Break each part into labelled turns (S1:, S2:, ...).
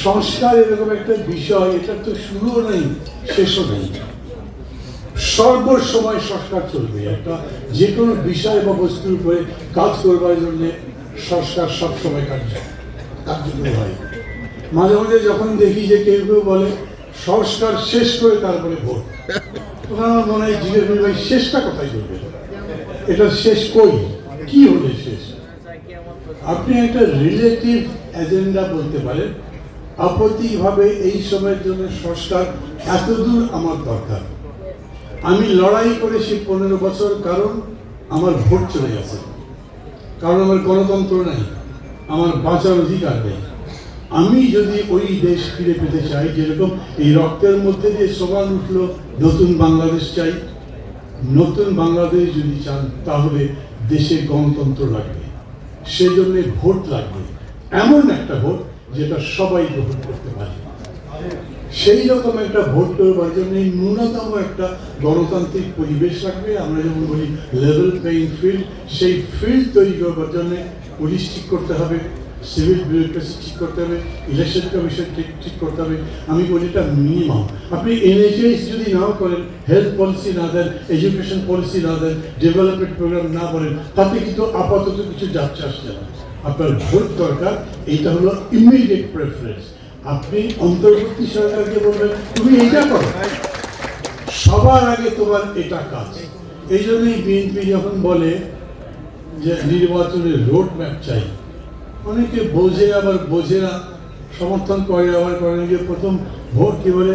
S1: সংস্কার এরকম একটা বিষয়, এটা তো শুরুও নেই শেষও নেই, সর্বসময় সংস্কার চলবে। একটা যে কোনো বিষয় বা বস্তুর উপরে কাজ করবার জন্য সংস্কার সবসময় কার্যকর হয়। মাঝে মাঝে যখন দেখি যে কেউ কেউ বলে সংস্কার শেষ করে তারপরে ভোট, তখন আমার মনে হয় জিজ্ঞেস করি, ভাই শেষটা কোথায় করবে? এটা শেষ কই, কি হলে শেষ? আপনি একটা রিলেটিভ এজেন্ডা বলতে পারেন, আপত্তিভাবে এই সময়ের জন্য সংস্কার এতদূর আমার দরকার। আমি লড়াই করেছি 15 বছর, কারণ আমার ভোট চলে গেছে, কারণ আমার গণতন্ত্র নাই, আমার বাঁচার অধিকার নেই। আমি যদি ওই দেশ ফিরে পেতে চাই, যেরকম এই রক্তের মধ্যে দিয়ে সবার উঠলো নতুন বাংলাদেশ চাই, নতুন বাংলাদেশ যদি চান তাহলে দেশে গণতন্ত্র লাগবে, সেজন্য ভোট লাগবে, এমন একটা ভোট যেটা সবাই গ্রহণ করতে পারে। সেই রকম একটা ভোট করবার জন্য ন্যূনতম একটা গণতান্ত্রিক পরিবেশ লাগবে। আমরা যেমন বলি লেভেল প্লেইং ফিল্ড, সেই ফিল্ড তৈরি করবার জন্য পুলিশ ঠিক করতে হবে, সিভিল বিউরোক্রেসি ঠিক করতে হবে, ইলেকশন কমিশন ঠিক করতে হবে। আমি বলি এটা মিনিমাম। আপনি এনএইচএস যদি নাও করেন, হেলথ পলিসি না দেন, এডুকেশন পলিসি না দেন, ডেভেলপমেন্ট প্রোগ্রাম না বলেন, তাতে কিন্তু আপাতত কিছু যাচ্ছে আসছে না। আপনার ভোট দরকার, এইটা হলো ইমিডিয়েট প্রেফারেন্স। আপনি অন্তর্বর্তী সরকারকে বলবেন তুমি এইটা করো, সবার আগে তোমার এটা কাজ। এই জন্যই বিএনপি যখন বলে যে নির্বাচনের রোড ম্যাপ চাই, অনেকে বোঝে আবার বোঝে না, সমর্থন করে আবার করেন যে প্রথম ভোট কি বলে,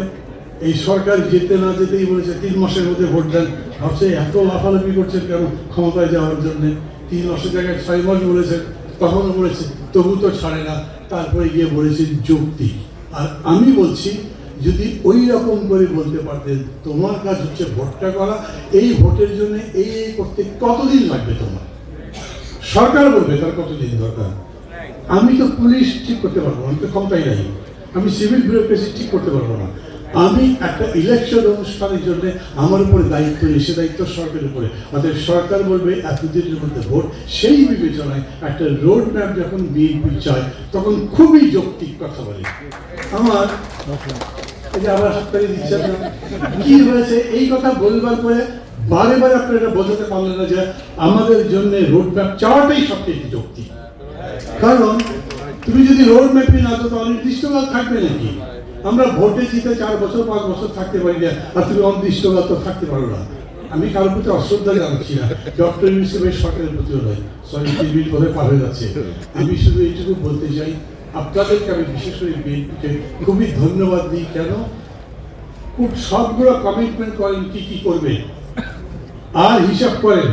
S1: এই সরকার যেতে না যেতেই বলেছে 3 মাসের মধ্যে ভোট দেন। ভাবছে এত লাফালাফি করছেন কেন ক্ষমতায় যাওয়ার জন্য? 3 মাসের জায়গায় 6 মাস বলেছেন, তখনও বলেছে, তবু তো ছাড়ে না। তারপরে গিয়ে বলেছে যুক্তি। আর আমি বলছি যদি ওই রকম করে বলতে পারতেন তোমার কাজ হচ্ছে ভোটটা করা, এই ভোটের জন্য এই করতে কতদিন লাগবে তোমার, সরকার বলবে তার কতদিন দরকার। আমি তো পুলিশ ঠিক করতে পারবো না, আমি তো ক্ষমতাই নাই। আমি সিভিল বিউরোক্রেসি ঠিক করতে পারবো না। আমি একটা ইলেকশন অনুষ্ঠানের জন্য আমার উপরে দায়িত্ব নেই, সে দায়িত্ব সরকারের উপরে। অর্থাৎ সরকার বলবে এতদিনের মধ্যে ভোট, সেই বিবেচনায় একটা রোড ম্যাপ যখন বিএনপি চায় তখন খুবই যৌক্তিক কথা বলে। আমার এই যে আবার হাততালি দিচ্ছেন না, কি হয়েছে এই কথা বলবার পরে বারে বারে আপনারা এটা বোঝাতে পারলেন না যে আমাদের জন্য রোড ম্যাপ চাওয়াটাই সবচেয়ে যৌক্তিক। কারণ তুমি যদি রোড ম্যাপই না তো অনির্দিষ্টকাল থাকবে নাকি? আমরা ভোটে জিতে 4 বছর 5 বছর থাকতে পারি না, আর তুমি অনির্দিষ্টকাল তো থাকতে পারো না। আমি কারোর প্রতি অশ্রদ্ধা জানাচ্ছি না, ডক্টর ইউসুফের সরকারের প্রতিও নয়, সরি টিভির করে পারে যাচ্ছে। আমি শুধু এইটুকু বলতে চাই, আপনাদেরকে আমি বিশেষ করে বিএনপিকে খুবই ধন্যবাদ দিই। কেন খুব সবগুলো কমিটমেন্ট করেন কি কি করবে, আর হিসাব করেন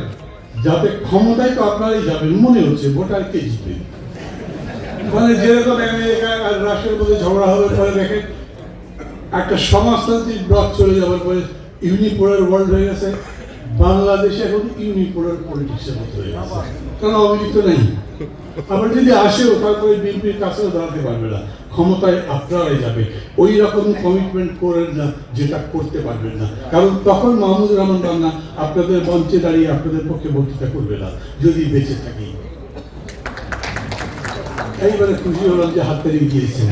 S1: যাতে ক্ষমতায় তো আপনারাই যাবেন, মনে হচ্ছে ভোটার কে জিতবে। মানে যেরকম আমেরিকা আর রাশিয়ার মধ্যে ঝগড়া হবে, পরে দেখেন একটা সমাজতান্ত্রিক ব্লক চলে যাওয়ার পরে ইউনিপোলার ওয়ার্ল্ড হয়ে গেছে। বাংলাদেশে এখন ইউনিপোলার পলিটিক্সের মতো হয়ে গেছে, কারণ অভিযুক্ত নেই। আবার যদি আসেও তারপরে বিএনপির কাছেও দাঁড়াতে পারবে না, ক্ষমতায় আপনারাই যাবে। ওই রকম কমিটমেন্ট করেন না যেটা করতে পারবেন না, কারণ তখন মাহমুদুর রহমান রান্না আপনাদের মঞ্চে দাঁড়িয়ে আপনাদের পক্ষে বক্তৃতা করবে না যদি বেঁচে থাকি। এইবারে খুশি হলাম যে হাত তালি দিয়েছেন।